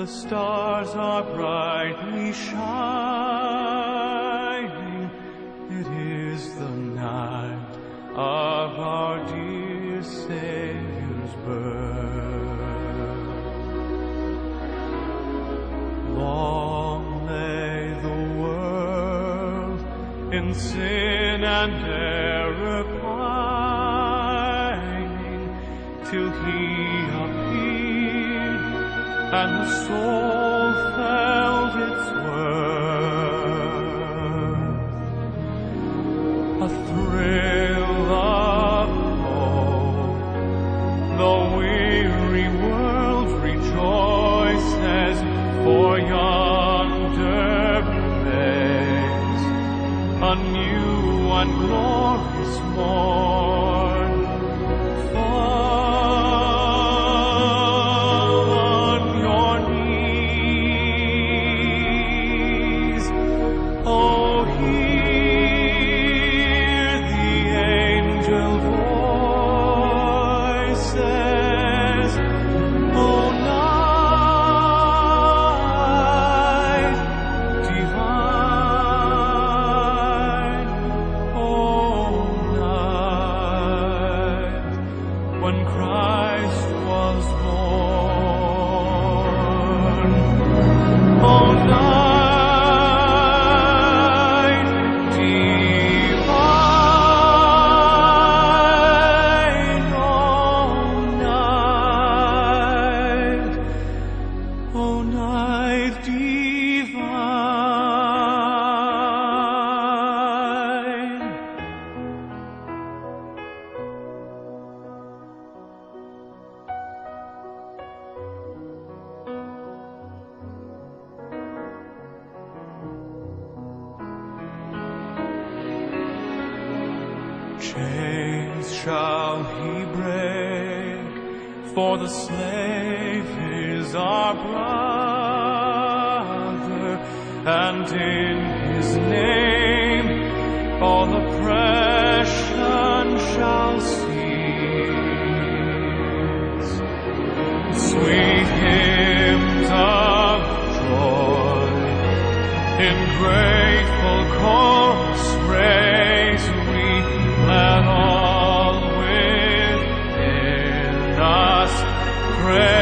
The stars are brightly shining. It is the night of our dear Savior's birth. Long lay the world in sin and error pining, till He appeared and the soul felt its worth. A thrill of hope, the weary world rejoices, for yonder breaks a new and glorious morn. When Christ was born, O night divine, O night divine. Chains shall He break, for the slave is our brother, and in His name all oppression shall cease. Sweet hymns of joy in grateful chorus raise we, let all within us pray.